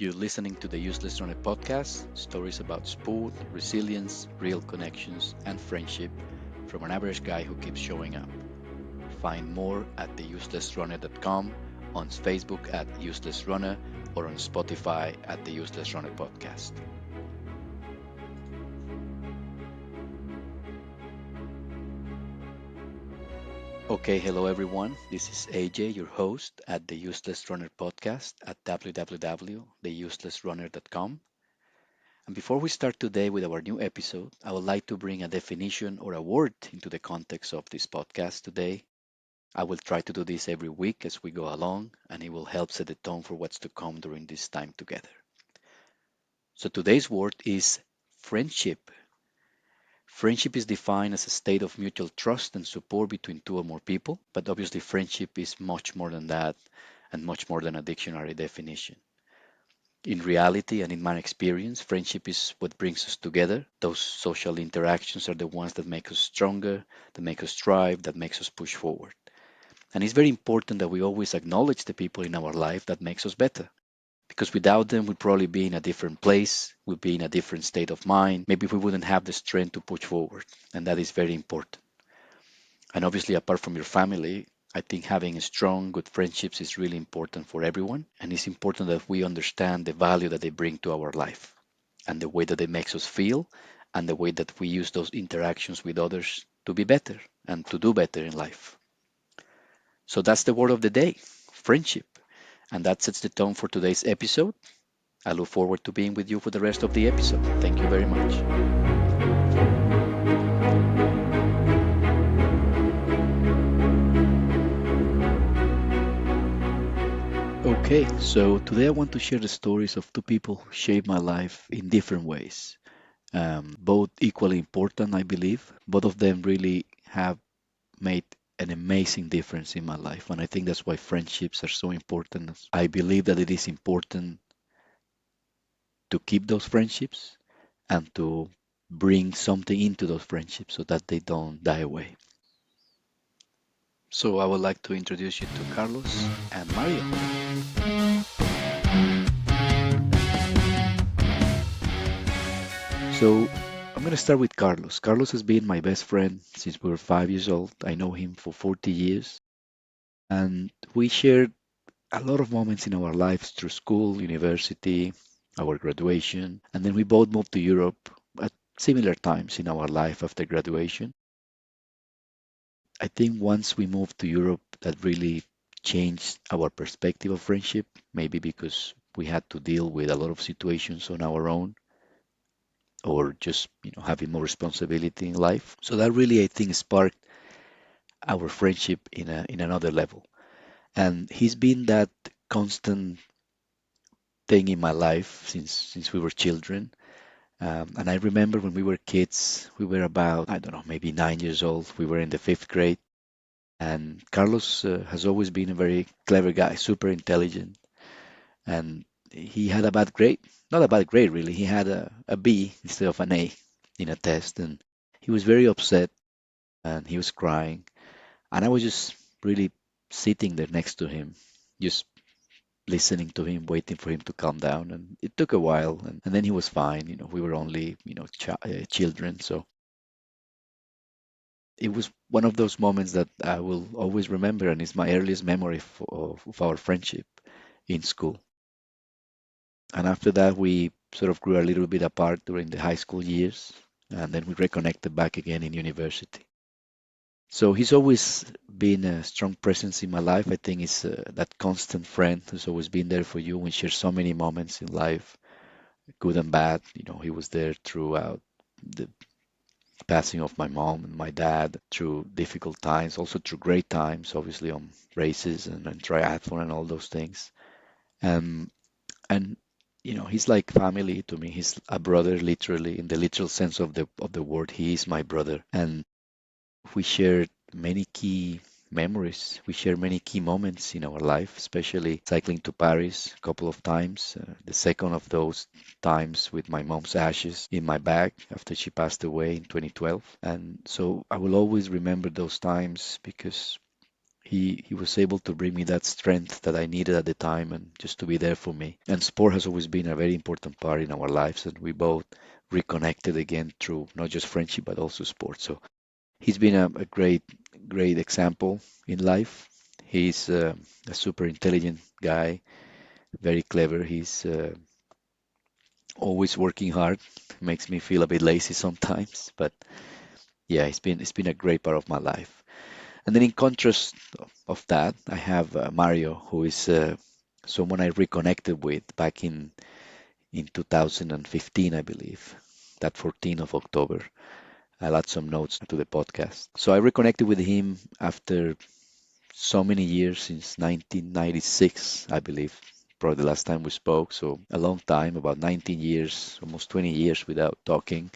You're listening to the Useless Runner podcast, stories about sport, resilience, real connections, and friendship from an average guy who keeps showing up. Find more at theuselessrunner.com, on Facebook at Useless Runner, or on Spotify at the Useless Runner podcast. Okay, hello everyone. This is AJ, your host at the Useless Runner podcast at www.theuselessrunner.com. And before we start today with our new episode, I would like to bring a definition or a word into the context of this podcast today. I will try to do this every week as we go along, and it will help set the tone for what's to come during this time together. So today's word is friendship. Friendship is defined as a state of mutual trust and support between two or more people, but obviously, friendship is much more than that and much more than a dictionary definition. In reality and in my experience, friendship is what brings us together. Those social interactions are the ones that make us stronger, that make us strive, that makes us push forward. And it's very important that we always acknowledge the people in our life that makes us better. Because without them, we'd probably be in a different place, we'd be in a different state of mind. Maybe we wouldn't have the strength to push forward. And that is very important. And obviously, apart from your family, I think having strong, good friendships is really important for everyone. And it's important that we understand the value that they bring to our life and the way that it makes us feel and the way that we use those interactions with others to be better and to do better in life. So that's the word of the day, friendship. And that sets the tone for today's episode. I look forward to being with you for the rest of the episode. Thank you very much. Okay, so today I want to share the stories of two people who shaped my life in different ways. Both equally important, I believe. Both of them really have made an amazing difference in my life, and I think that's why friendships are so important. I believe that it is important to keep those friendships and to bring something into those friendships so that they don't die away. So I would like to introduce you to Carlos and Mario. So I'm going to start with Carlos. Carlos has been my best friend since we were 5 years old. I know him for 40 years, and we shared a lot of moments in our lives through school, university, our graduation, and then we both moved to Europe at similar times in our life after graduation. I think once we moved to Europe, that really changed our perspective of friendship, maybe because we had to deal with a lot of situations on our own or just having more responsibility in life. So that really I think sparked our friendship in another level. And he's been that constant thing in my life since we were children. And I remember when we were kids, we were about, I don't know, maybe 9 years old. We were in the fifth grade. And Carlos has always been a very clever guy, super intelligent. And he had a bad grade. Not a bad grade, really. He had a B instead of an A in a test. And he was very upset and he was crying. And I was just really sitting there next to him, just listening to him, waiting for him to calm down. And it took a while, and then he was fine. We were only, children. So it was one of those moments that I will always remember, and it's my earliest memory of our friendship in school. And after that, we sort of grew a little bit apart during the high school years, and then we reconnected back again in university. So he's always been a strong presence in my life. I think he's that constant friend who's always been there for you. We share so many moments in life, good and bad. He was there throughout the passing of my mom and my dad, through difficult times, also through great times, obviously on races and triathlon and all those things. Um, and he's like family to me. He's a brother, literally, in the literal sense of the word. He is my brother, and we shared many key memories. We share many key moments in our life, especially cycling to Paris a couple of times. The second of those times with my mom's ashes in my bag after she passed away in 2012. And so I will always remember those times because he was able to bring me that strength that I needed at the time and just to be there for me. And sport has always been a very important part in our lives, and we both reconnected again through not just friendship but also sport. So he's been a great example in life. He's a super intelligent guy, very clever. He's always working hard. Makes me feel a bit lazy sometimes, but yeah, it's been a great part of my life. And then in contrast of that, I have Mario, who is someone I reconnected with back in 2015, I believe, that 14th of October. I'll add some notes to the podcast. So I reconnected with him after so many years, since 1996, I believe, probably the last time we spoke. So a long time, about 19 years, almost 20 years without talking.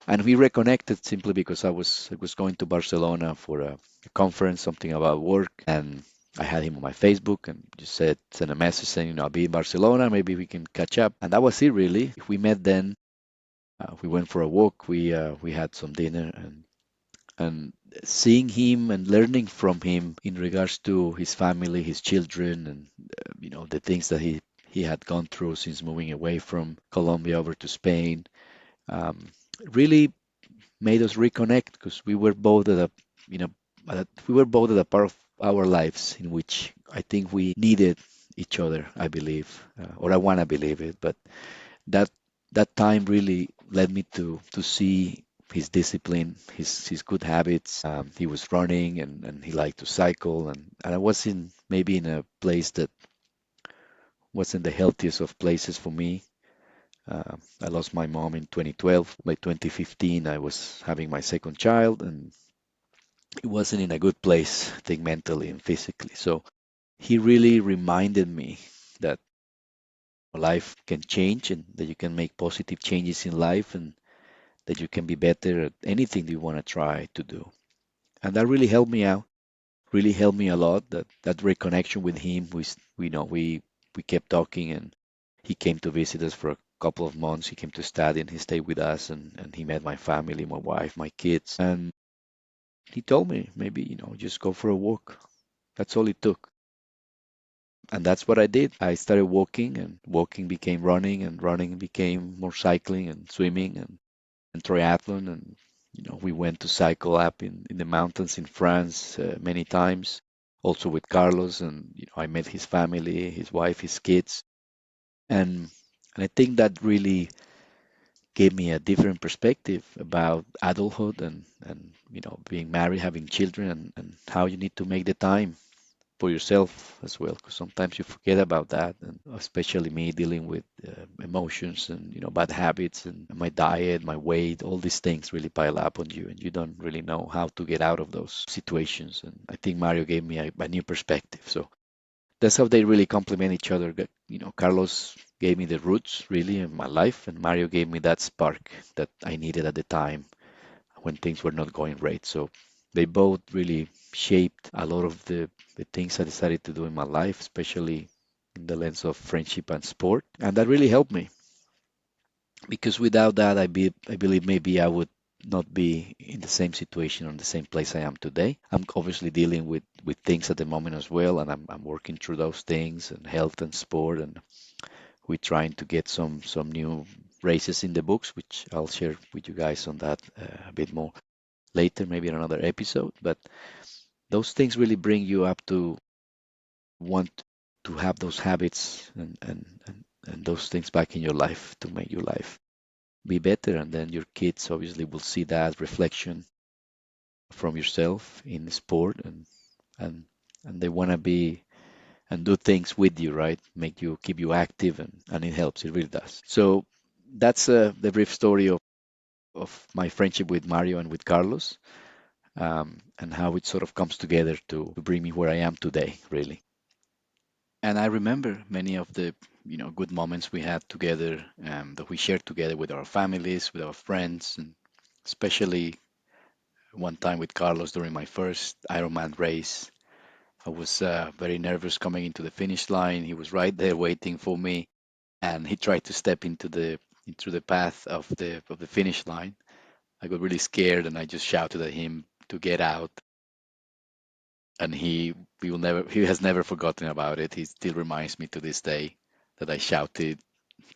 And we reconnected simply because I was going to Barcelona for a conference, something about work, and I had him on my Facebook and just said, send a message saying, I'll be in Barcelona, maybe we can catch up. And that was it, really. We met then. We went for a walk. We had some dinner, and seeing him and learning from him in regards to his family, his children, and the things that he had gone through since moving away from Colombia over to Spain, um, really made us reconnect because we were both at a you know we were both at a part of our lives in which I think we needed each other. I believe, or I want to believe it, but that that time really led me to see his discipline, his good habits. He was running and he liked to cycle, and I was in maybe in a place that wasn't the healthiest of places for me. I lost my mom in 2012. By 2015, I was having my second child, and it wasn't in a good place, I think, mentally and physically. So he really reminded me that life can change and that you can make positive changes in life and that you can be better at anything that you want to try to do. And that really helped me out, really helped me a lot. That reconnection with him, we kept talking, and he came to visit us for a couple of months. He came to study and he stayed with us, and he met my family, my wife, my kids. And he told me, maybe, just go for a walk. That's all it took. And that's what I did. I started walking, and walking became running, and running became more cycling and swimming and triathlon. And, we went to cycle up in the mountains in France many times, also with Carlos. And, I met his family, his wife, his kids. And I think that really gave me a different perspective about adulthood and being married, having children, and how you need to make the time for yourself as well, because sometimes you forget about that, and especially me dealing with emotions and bad habits and my diet, my weight, all these things really pile up on you, and you don't really know how to get out of those situations. And I think Mario gave me a new perspective. So that's how they really complement each other. Carlos gave me the roots really in my life, and Mario gave me that spark that I needed at the time when things were not going right. So they both really shaped a lot of the things I decided to do in my life, especially in the lens of friendship and sport. And that really helped me because without that, I believe maybe I would not be in the same situation or in the same place I am today. I'm obviously dealing with things at the moment as well, and I'm working through those things and health and sport, and we're trying to get some new races in the books, which I'll share with you guys on that a bit more later, maybe in another episode. But those things really bring you up to want to have those habits and those things back in your life to make your life be better. And then your kids obviously will see that reflection from yourself in sport, and and they want to be and do things with you, right? Make you keep you active, and it helps. It really does. So that's the brief story of my friendship with Mario and with Carlos, and how it sort of comes together to bring me where I am today, really. And I remember many of the good moments we had together, that we shared together with our families, with our friends, and especially one time with Carlos during my first Ironman race. I was very nervous coming into the finish line. He was right there waiting for me, and he tried to step into the path of the finish line. I got really scared, and I just shouted at him to get out. and he has never forgotten about it. He still reminds me to this day that I shouted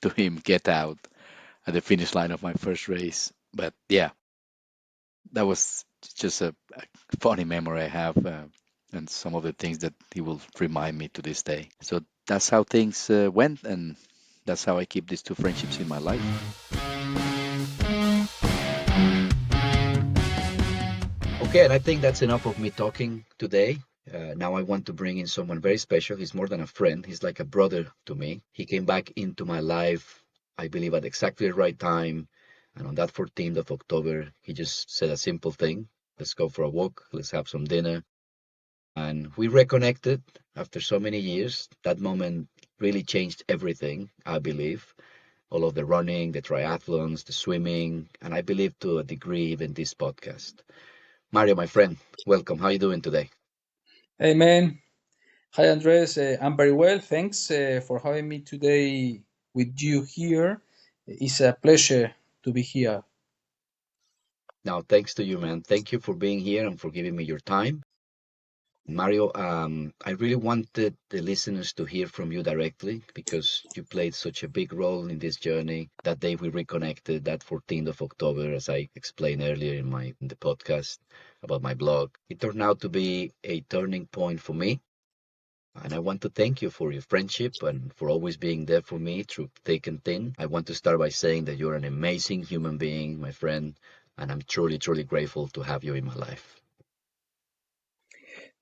to him, "Get out!" at the finish line of my first race. But yeah, that was just a funny memory I have, and some of the things that he will remind me to this day. So that's how things went, and that's how I keep these two friendships in my life. Okay, and I think that's enough of me talking today. Now I want to bring in someone very special. He's more than a friend. He's like a brother to me. He came back into my life, I believe, at exactly the right time. And on that 14th of October, he just said a simple thing. Let's go for a walk. Let's have some dinner. And we reconnected after so many years. That moment really changed everything, I believe. All of the running, the triathlons, the swimming, and I believe to a degree even this podcast. Mario, my friend, welcome. How are you doing today? Hey man, hi Andres. I'm very well. Thanks for having me today with you here. It's a pleasure to be here. Now, thanks to you, man. Thank you for being here and for giving me your time. Mario, I really wanted the listeners to hear from you directly because you played such a big role in this journey. That day we reconnected, that 14th of October, as I explained earlier in the podcast about my blog. It turned out to be a turning point for me. And I want to thank you for your friendship and for always being there for me through thick and thin. I want to start by saying that you're an amazing human being, my friend, and I'm truly, truly grateful to have you in my life.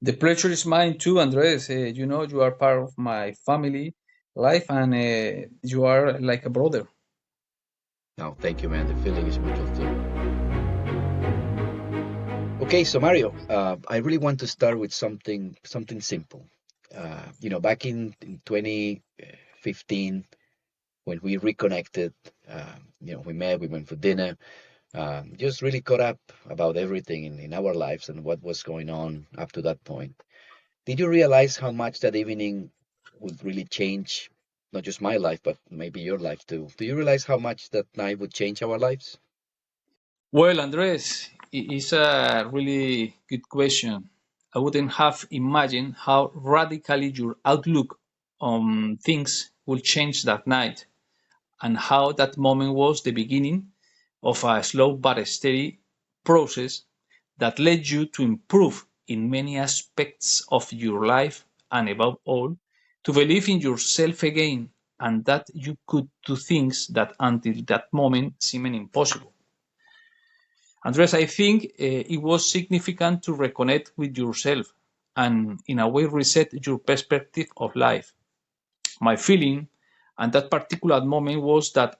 The pleasure is mine too, Andres. You are part of my family life and you are like a brother. Now, thank you, man. The feeling is mutual too. Okay, so Mario, I really want to start with something simple. Back in 2015, when we reconnected, we met, we went for dinner, just really caught up about everything in our lives and what was going on up to that point. Did you realize how much that evening would really change, not just my life, but maybe your life too? Do you realize how much that night would change our lives? Well, Andres, it's a really good question. I wouldn't have imagined how radically your outlook on things would change that night, and how that moment was the beginning of a slow but steady process that led you to improve in many aspects of your life and, above all, to believe in yourself again and that you could do things that until that moment seemed impossible. Andres, I think it was significant to reconnect with yourself and, in a way, reset your perspective of life. My feeling at that particular moment was that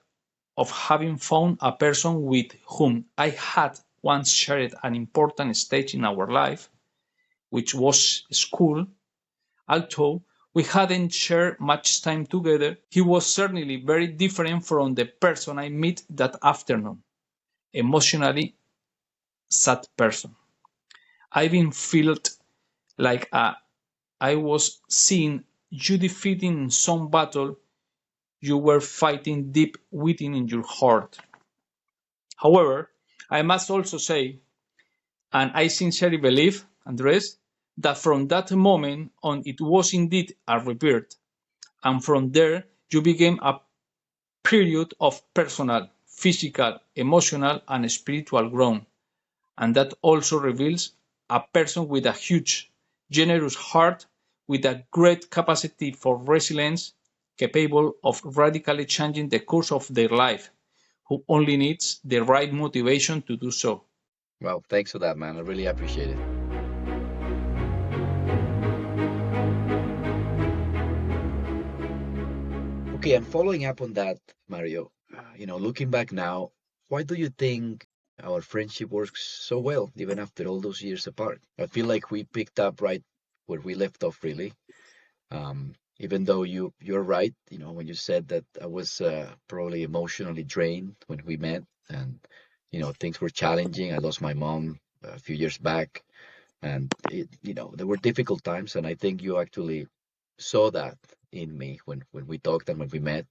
of having found a person with whom I had once shared an important stage in our life, which was school. Although we hadn't shared much time together, he was certainly very different from the person I met that afternoon, emotionally sad person. I even felt like I was seeing you defeating some battle you were fighting deep within in your heart. However, I must also say, and I sincerely believe, Andres, that from that moment on it was indeed a rebirth, and from there you began a period of personal, physical, emotional, and spiritual growth, and that also reveals a person with a huge, generous heart, with a great capacity for resilience, capable of radically changing the course of their life, who only needs the right motivation to do so. Well, thanks for that, man. I really appreciate it. Okay, and following up on that, Mario, looking back now, why do you think our friendship works so well, even after all those years apart? I feel like we picked up right where we left off, really. Even though you're right, when you said that I was probably emotionally drained when we met, and things were challenging. I lost my mom a few years back, and there were difficult times, and I think you actually saw that in me when we talked and when we met.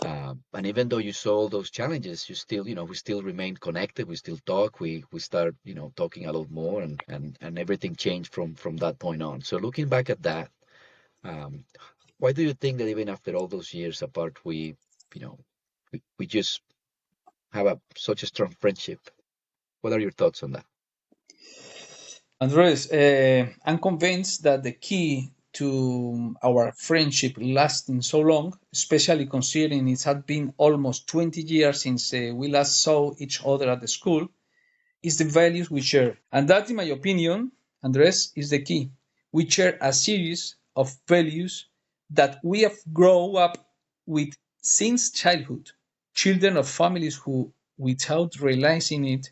And even though you saw all those challenges, you still, we still remain connected. We still talk. We start, talking a lot more, and everything changed from that point on. So looking back at that, um, why do you think that even after all those years apart, you know, we just have such a strong friendship? What are your thoughts on that? Andres, I'm convinced that the key to our friendship lasting so long, especially considering it had been almost 20 years since we last saw each other at the school, is the values we share. And that, in my opinion, Andres, is the key. We share a series of values that we have grown up with since childhood. Children of families who, without realizing it,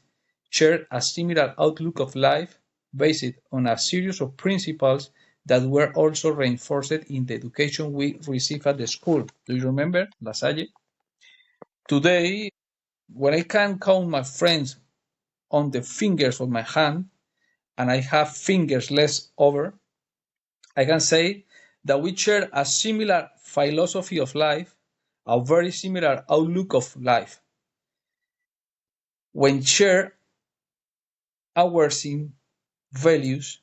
share a similar outlook of life based on a series of principles that were also reinforced in the education we received at the school. Do you remember, La Salle? Today, when I can count my friends on the fingers of my hand, and I have fingers less over, I can say that we share a similar philosophy of life, a very similar outlook of life. When share our same values,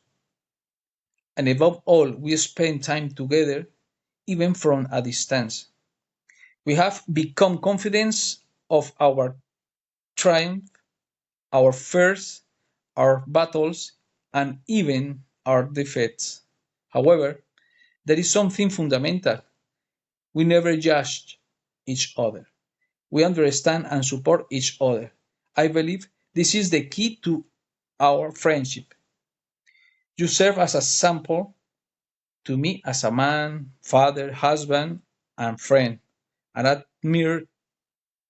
and above all, we spend time together, even from a distance. We have become confident of our triumph, our fears, our battles, and even our defeats. However, there is something fundamental. We never judge each other. We understand and support each other. I believe this is the key to our friendship. You serve as a sample to me as a man, father, husband, and friend, and I admire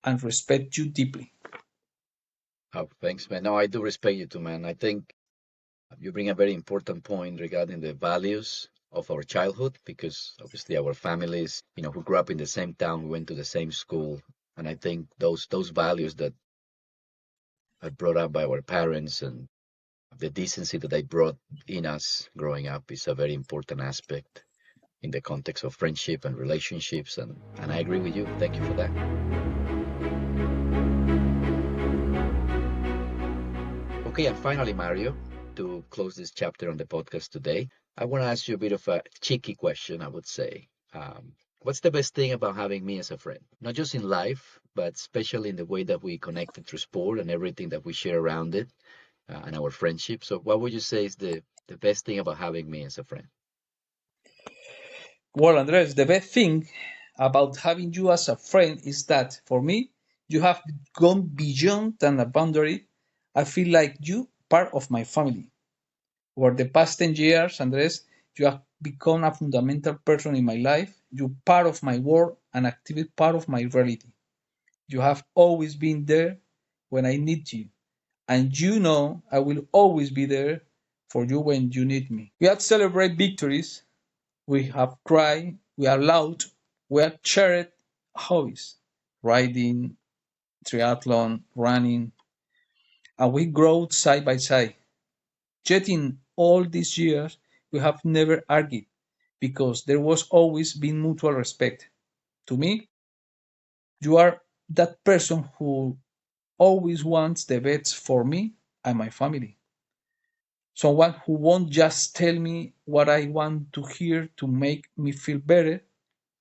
and respect you deeply. Oh, thanks, man. No, I do respect you too, man. I think you bring a very important point regarding the values of our childhood, because obviously our families, who grew up in the same town, we went to the same school, and I think those values that are brought up by our parents and the decency that they brought in us growing up is a very important aspect in the context of friendship and relationships, and I agree with you. Thank you for that. Okay, and finally, Mario, to close this chapter on the podcast today, I want to ask you a bit of a cheeky question, I would say. What's the best thing about having me as a friend? Not just in life, but especially in the way that we connected through sport and everything that we share around it, and our friendship. So, what would you say is the best thing about having me as a friend? Well, Andres, the best thing about having you as a friend is that for me, you have gone beyond than a boundary. I feel like you part of my family. Over the past 10 years, Andres, you have become a fundamental person in my life. You're part of my world and active part of my reality. You have always been there when I need you. And you know I will always be there for you when you need me. We have celebrated victories. We have cried. We are loud. We have shared hobbies, riding, triathlon, running, and we grow side by side. Yet in all these years, we have never argued because there was always been mutual respect. To me, you are that person who always wants the best for me and my family. Someone who won't just tell me what I want to hear to make me feel better,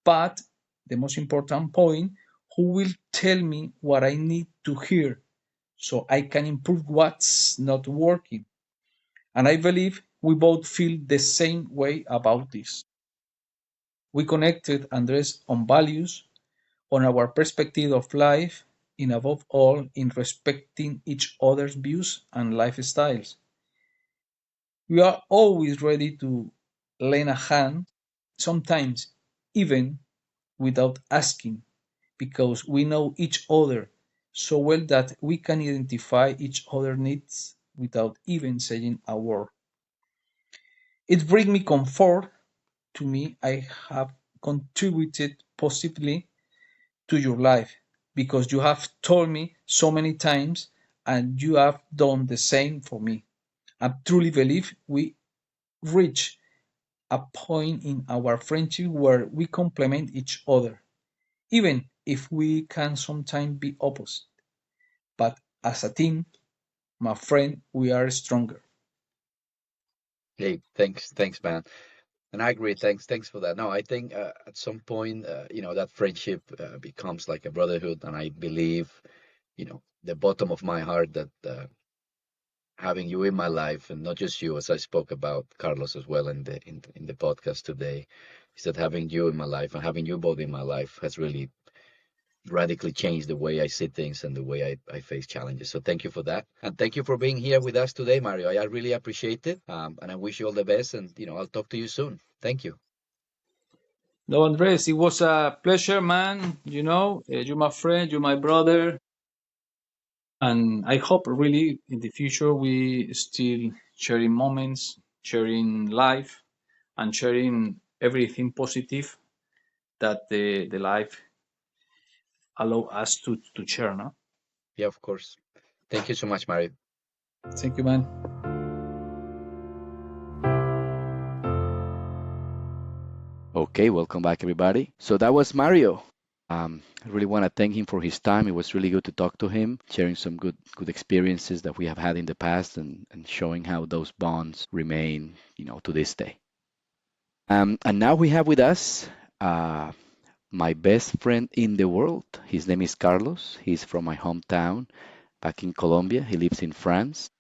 but the most important point, who will tell me what I need to hear so I can improve what's not working. And I believe we both feel the same way about this. We connected, Andres, on values, on our perspective of life, and above all, in respecting each other's views and lifestyles. We are always ready to lend a hand, sometimes even without asking, because we know each other so well that we can identify each other's needs without even saying a word. It brings me comfort. To me, I have contributed positively to your life because you have told me so many times and you have done the same for me. I truly believe we reach a point in our friendship where we complement each other, even if we can sometimes be opposite, but as a team, my friend, we are stronger. Hey, thanks, man. And I agree. Thanks for that. No, I think at some point, that friendship becomes like a brotherhood, and I believe, the bottom of my heart that having you in my life, and not just you, as I spoke about Carlos as well in the podcast today, is that having you in my life and having you both in my life has really radically changed the way I see things and the way I face challenges. So thank you for that. And thank you for being here with us today, Mario. I really appreciate it. And I wish you all the best. And, I'll talk to you soon. Thank you. No, Andres, it was a pleasure, man. You're my friend, you're my brother, and I hope really in the future we still sharing moments, sharing life, and sharing everything positive that the life allow us to share. No, Yeah, of course. Thank you so much, Mario. thank you, man. Okay, welcome back, everybody. So that was Mario. I really want to thank him for his time. It was really good to talk to him, sharing some good experiences that we have had in the past and showing how those bonds remain, to this day. And now we have with us uh, my best friend in the world. His name is Carlos. He's from my hometown back in Colombia. He lives in France.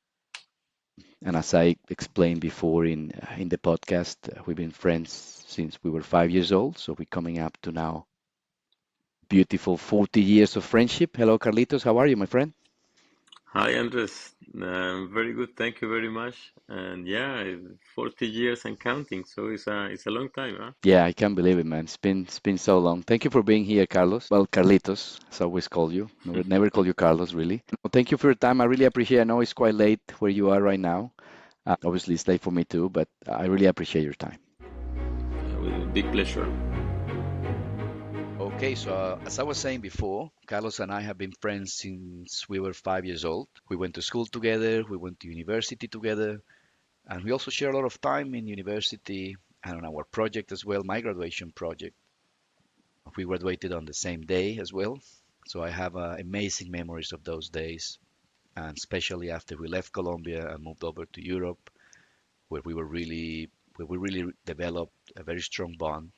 And as I explained before in the podcast, we've been friends since we were 5 years old. So we're coming up to now beautiful 40 years of friendship. Hello, Carlitos. How are you, my friend? Hi, Andres. Very good. Thank you very much. And yeah, 40 years and counting. So it's a long time, huh? Yeah, I can't believe it, man. It's been so long. Thank you for being here, Carlos. Well, Carlitos, as I always call you. Never call you Carlos, really. Well, thank you for your time. I really appreciate it. I know it's quite late where you are right now. Obviously, it's late for me too, but I really appreciate your time. With a big pleasure. Okay, so as I was saying before, Carlos and I have been friends since we were 5 years old. We went to school together, we went to university together, and we also share a lot of time in university and on our project as well, my graduation project. We graduated on the same day as well, so I have amazing memories of those days, and especially after we left Colombia and moved over to Europe, where we really developed a very strong bond.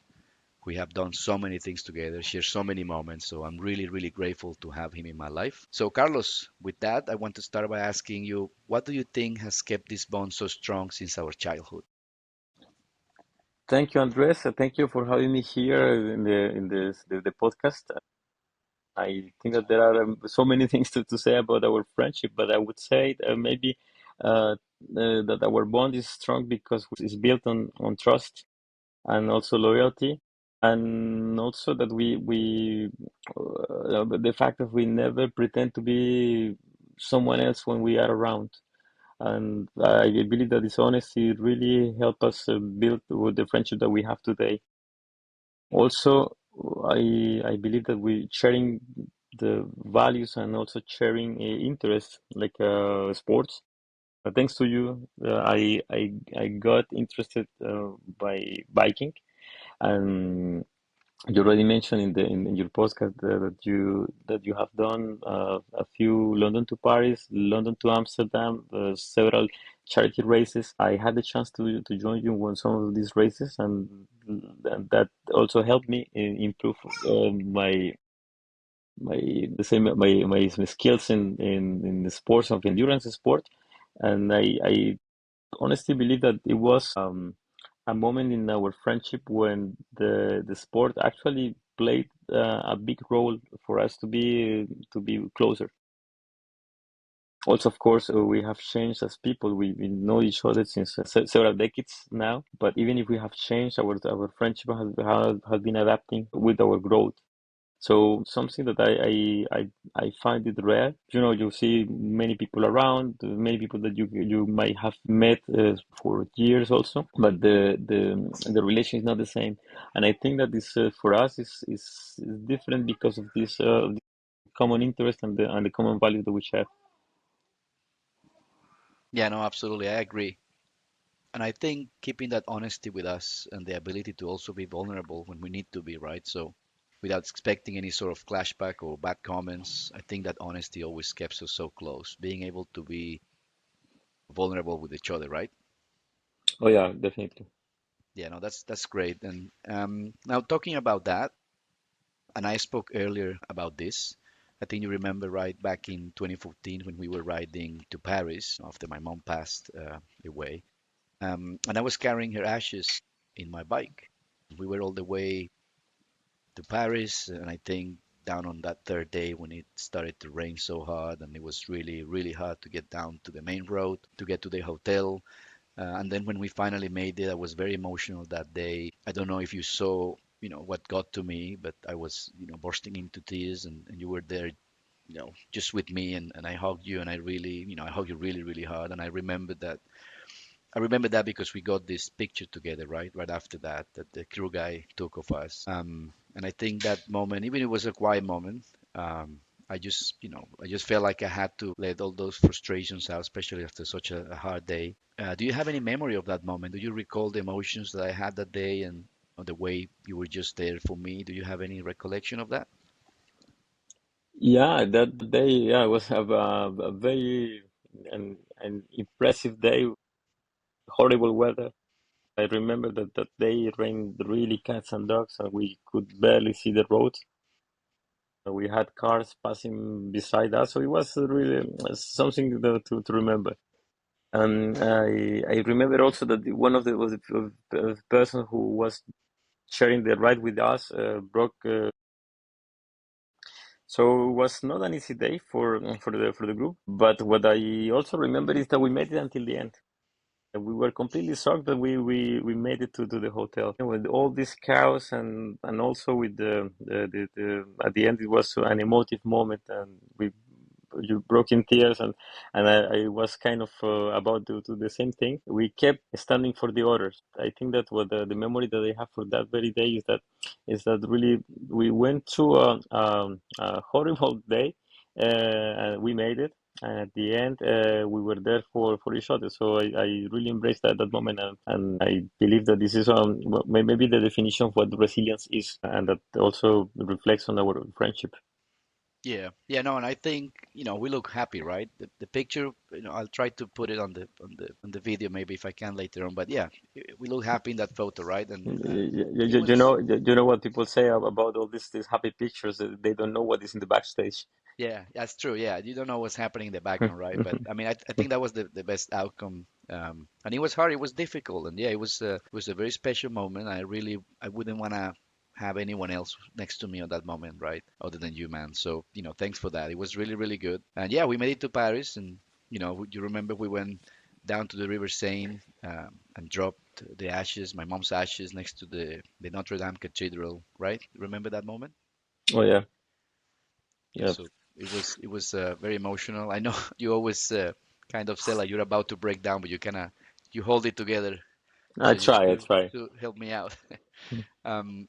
We have done so many things together, shared so many moments, so I'm really, really grateful to have him in my life. So, Carlos, with that, I want to start by asking you, what do you think has kept this bond so strong since our childhood? Thank you, Andres. Thank you for having me here in the podcast. I think that there are so many things to say about our friendship, but I would say maybe that our bond is strong because it's built on trust and also loyalty, and also that we the fact that we never pretend to be someone else when we are around. And I believe that this honesty really helped us build with the friendship that we have today. Also, I believe that we sharing the values and also sharing interests like sports. Thanks to you, I got interested by biking, and you already mentioned in your podcast that you have done a few London to Paris, London to Amsterdam, several charity races. I had the chance to join you on some of these races, and that also helped me improve my the same my skills in the sports of endurance sport. And I honestly believe that it was a moment in our friendship when the sport actually played a big role for us to be closer. Also, of course, we have changed as people. We know each other since several decades now. But even if we have changed, our friendship has been adapting with our growth. So something that I find it rare. You see many people around, many people that you might have met for years also, but the relation is not the same. And I think that this for us is different because of this common interest and the common values that we share. Yeah, no, absolutely. I agree. And I think keeping that honesty with us and the ability to also be vulnerable when we need to be, right? So, without expecting any sort of clashback or bad comments. I think that honesty always keeps us so close, being able to be vulnerable with each other, right? Oh yeah, definitely. Yeah, no, that's great. And now talking about that, and I spoke earlier about this. I think you remember right back in 2014 when we were riding to Paris after my mom passed away, and I was carrying her ashes in my bike. We were all the way to Paris, and I think down on that third day when it started to rain so hard, and it was really, really hard to get down to the main road to get to the hotel. And then when we finally made it, I was very emotional that day. I don't know if you saw, what got to me, but I was, bursting into tears, and you were there, just with me, and I hugged you, and I really, I hugged you really, really hard. And I remember that because we got this picture together, right? Right after that, that the crew guy took of us. And I think that moment, even it was a quiet moment, I just felt like I had to let all those frustrations out, especially after such a hard day. Do you have any memory of that moment? Do you recall the emotions that I had that day and the way you were just there for me? Do you have any recollection of that? Yeah, that day, yeah, was a very an impressive day, horrible weather. I remember that that day it rained really cats and dogs, and we could barely see the roads. We had cars passing beside us, so it was really something to remember. And I remember also that one of the person who was sharing the ride with us broke. So it was not an easy day for the group. But what I also remember is that we made it until the end. We were completely shocked that we made it to the hotel with all this chaos and also with the at the end it was an emotive moment and we you broke in tears and I was kind of about to do the same thing. We kept standing for the others. I think that what the memory that I have for that very day is that really we went through a horrible day and we made it. And at the end, we were there for each other. So I really embraced that moment, and I believe that this is maybe the definition of what resilience is, and that also reflects on our friendship. Yeah, yeah, no, and I think, we look happy, right? The picture, I'll try to put it on the video maybe if I can later on, but yeah, we look happy in that photo, right? And it was, You know what people say about all these happy pictures. They don't know what is in the backstage. yeah, that's true. Yeah, you don't know what's happening in the background, right? But I mean, I think that was the best outcome. And it was hard, it was difficult, and yeah, it was a very special moment. I wouldn't want to have anyone else next to me on that moment, right? Other than you, man. So, thanks for that. It was really, really good. And yeah, we made it to Paris, and you remember we went down to the River Seine and dropped the ashes, my mom's ashes, next to the Notre Dame Cathedral, right? Remember that moment? Oh yeah, Yeah, yeah. so it was very emotional. I know you always kind of say like you're about to break down, but you hold it together, I so just try, I to try. to help me out. Um,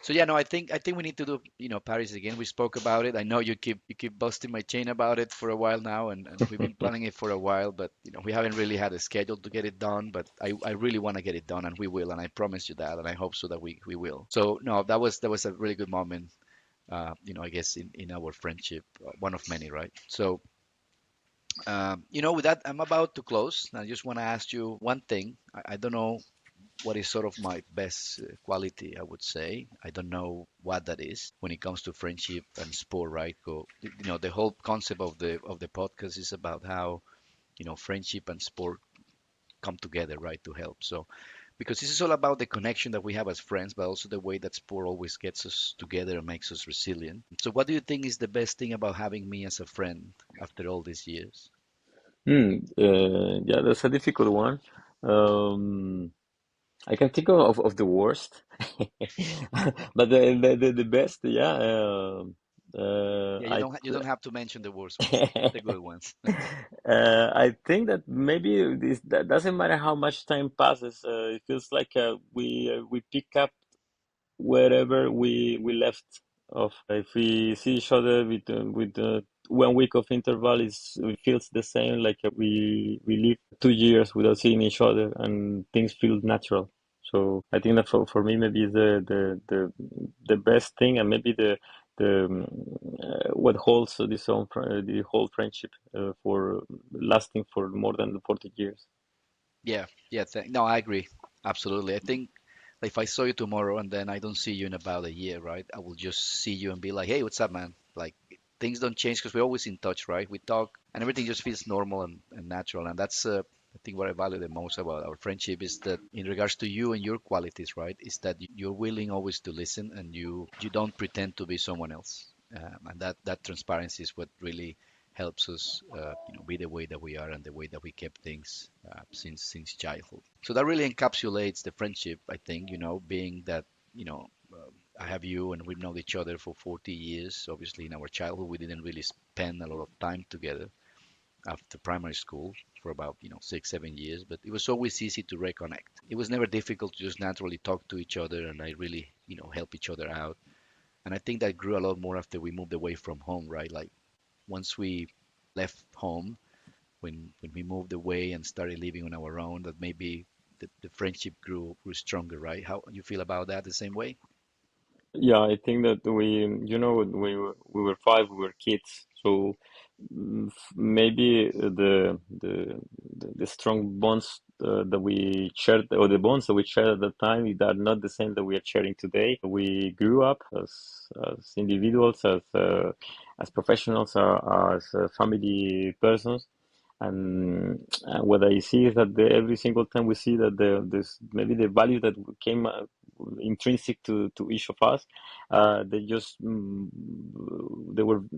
so yeah, no, I think we need to do Paris again. We spoke about it. I know you keep busting my chain about it for a while now, and we've been planning it for a while, but we haven't really had a schedule to get it done. But I really want to get it done, and we will, and I promise you that, and I hope so that we will. So no, that was a really good moment, I guess in our friendship, one of many, right? So, with that, I'm about to close. I just want to ask you one thing. I don't know what is sort of my best quality, I would say. I don't know what that is when it comes to friendship and sport, right? The whole concept of the podcast is about how, friendship and sport come together, right, to help. So, because this is all about the connection that we have as friends, but also the way that sport always gets us together and makes us resilient. So, what do you think is the best thing about having me as a friend after all these years? Yeah, that's a difficult one. Um, I can think of the worst, but the best, yeah. Yeah, you I don't you don't have to mention the worst ones, just the good ones. I think that maybe that doesn't matter how much time passes. It feels like we pick up wherever we left off. If we see each other with 1 week of interval, it feels the same. Like we live 2 years without seeing each other, and things feel natural. So I think that for me maybe the best thing, and maybe the what holds this the whole friendship for lasting for more than 40 years. Yeah, yeah. No, I agree. Absolutely. I think like, if I saw you tomorrow and then I don't see you in about a year, right? I will just see you and be like, hey, what's up, man? Like things don't change because we're always in touch, right? We talk and everything just feels normal and natural. And that's, I think, what I value the most about our friendship is that in regards to you and your qualities, right? Is that you're willing always to listen and you don't pretend to be someone else. And that transparency is what really helps us, be the way that we are and the way that we kept things since childhood. So that really encapsulates the friendship, I think. Being that you know I have you and we've known each other for 40 years. Obviously, in our childhood, we didn't really spend a lot of time together after primary school for about 6, 7 years, but it was always easy to reconnect. It was never difficult to just naturally talk to each other, and I really help each other out. And I think that grew a lot more after we moved away from home, right? Like once we left home, when we moved away and started living on our own, that maybe the friendship grew stronger, right? How you feel about that? The same way? Yeah, I think that we were five, we were kids, so maybe the strong bonds that we shared, or the bonds that we shared at the time, are not the same that we are sharing today. We grew up as individuals, as professionals, as family persons. And what I see is that every single time we see that this maybe the value that came intrinsic to each of us, they just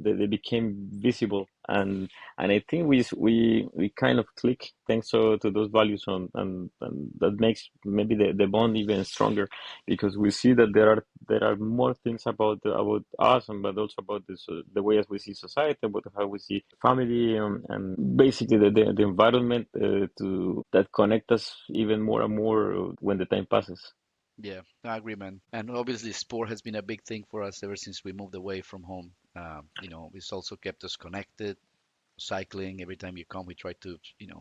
they became visible, and I think we kind of click thanks to those values and that makes maybe the bond even stronger, because we see that there are more things about us, and but also about this the way as we see society, about how we see family, and basically the environment to that connect us even more and more when the time passes. Yeah, I agree, man. And obviously, sport has been a big thing for us ever since we moved away from home. It's also kept us connected. Cycling, every time you come, we try to,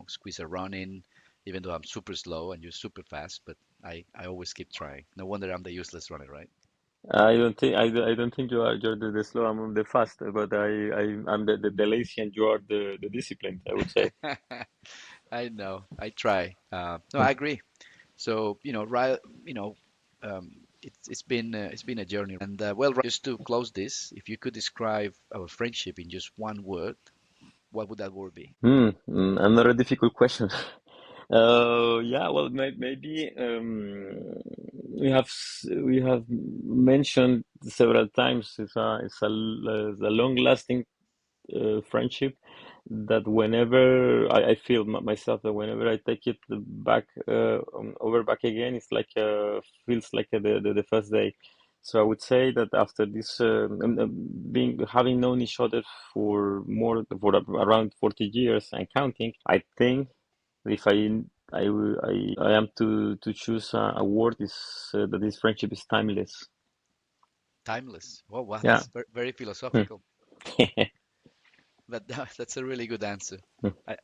squeeze a run in, even though I'm super slow and you're super fast, but I always keep trying. No wonder I'm the useless runner, right? I don't think you're the slow, I'm the fast, but I'm the lazy and you are the disciplined, I would say. I know. I try. No, I agree. So, right, it's been a journey. And well, just to close this, if you could describe our friendship in just one word, what would that word be? Another difficult question. Yeah, well, maybe we have mentioned several times it's a long-lasting friendship, that whenever I feel myself, that whenever I take it back over back again, it's like feels like the first day. So I would say that after this being having known each other for around 40 years and counting, I think if I am to choose a word, is that this friendship is timeless. Timeless. Oh, wow, Yeah. that's very Hmm. philosophical. But that's a really good answer. I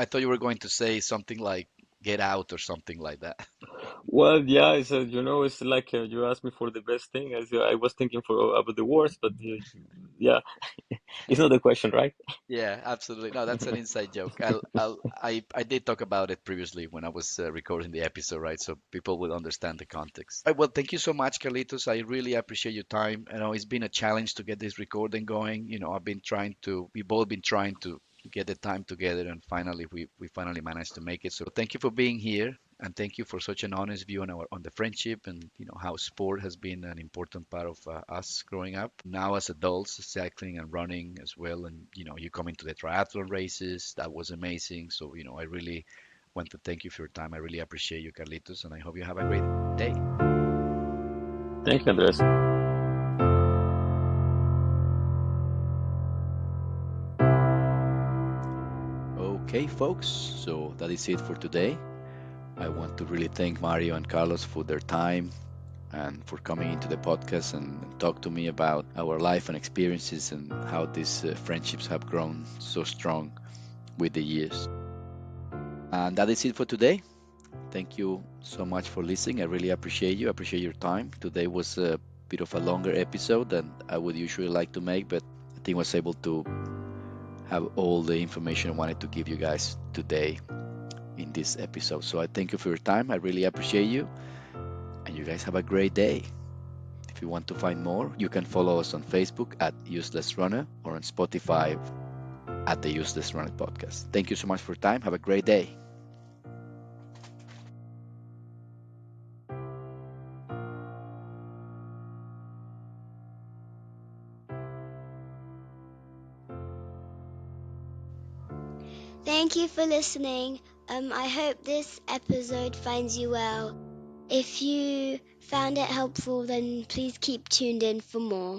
thought you were going to say something like get out or something like that. Well, yeah, it's like you asked me for the best thing. As I was thinking for about the worst, but yeah, it's not the question, right? Yeah, absolutely. No, that's an inside joke. I did talk about it previously when I was recording the episode, right? So people will understand the context. All right, well, thank you so much, Carlitos. I really appreciate your time. I know it's been a challenge to get this recording going. We've both been trying to get the time together, and finally we finally managed to make it. So thank you for being here, and thank you for such an honest view on the friendship and how sport has been an important part of us growing up. Now as adults, cycling and running as well, and you come into the triathlon races. That was amazing. So I really want to thank you for your time. I really appreciate you, Carlitos, and I hope you have a great day. Thank you, Andres. Okay, folks. So that is it for today. I want to really thank Mario and Carlos for their time and for coming into the podcast and talk to me about our life and experiences and how these friendships have grown so strong with the years. And that is it for today. Thank you so much for listening. I really appreciate you. I appreciate your time. Today was a bit of a longer episode than I would usually like to make, but I think I was able to have all the information I wanted to give you guys today in this episode. So I thank you for your time. I really appreciate you. And you guys have a great day. If you want to find more, you can follow us on Facebook at Useless Runner or on Spotify at the Useless Runner podcast. Thank you so much for your time. Have a great day. Thank you for listening. I hope this episode finds you well. If you found it helpful, then please keep tuned in for more.